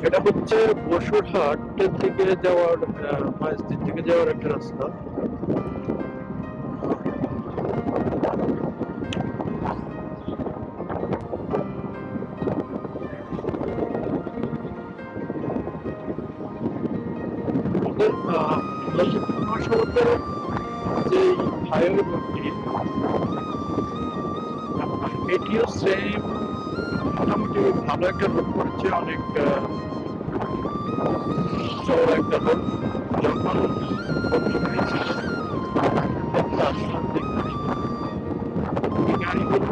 এটা হচ্ছে বসুরহাট থেকে যাওয়ার মসজিদ থেকে যাওয়ার একটা রাস্তা। আমাদের লক্ষ্মীপুর মহাসড়কের যে হাইওয়ে রোডটি, এটিও সেম মোটামুটি ভালো একটা রোড করেছে, অনেক চওড়া একটা রোড। যখন বন্ধ হয়েছিল দেখতে আসলাম, দেখতে এই গাড়িগুলো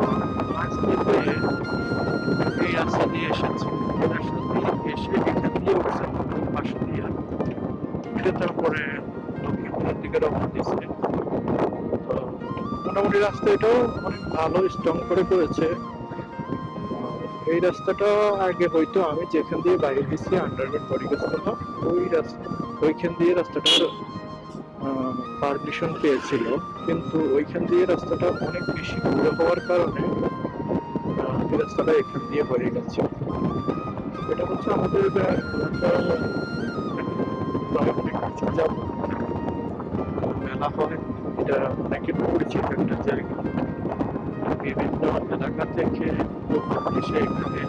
মাছ দিয়ে এই রাস্তা দিয়ে এসেছে, এই রাস্তা দিয়ে এসে এখান দিয়ে উঠছে পাশে দিয়ে, এটা তারপরে দক্ষিণের দিকে রওনা দিচ্ছে। তো মোটামুটি রাস্তা এটাও অনেক ভালো স্ট্রং করে করেছে। এই রাস্তাটা আগে হয়তো আমি যেখান দিয়ে বাইরে দিচ্ছি আন্ডারগ্রাউন্ড পরিকল্পনা, ওই রাস্তা ওইখান দিয়ে রাস্তাটার পারমিশন পেয়েছিল, কিন্তু ওইখান দিয়ে রাস্তাটা অনেক বেশি বড় হওয়ার কারণে এই রাস্তাটা এখান দিয়ে হয়ে গেছে। এটা হচ্ছে আমাদের যাব মেলা হয়, এটা অনেকের পরিচিত একটা জায়গা। বিভিন্ন এলাকা থেকে লোক এসে এখানে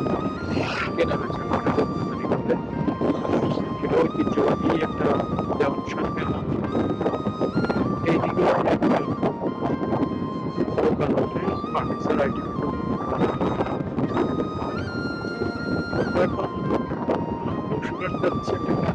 কেনাবেচা করে রপ্তানি করে। এটা ঐতিহ্যবাহী একটা ব্যবসার মেলা। এইদিকে অনেক দোকান আছে, ফার্নিচার আইটেম। এখন বসুরহাট যাচ্ছে একটা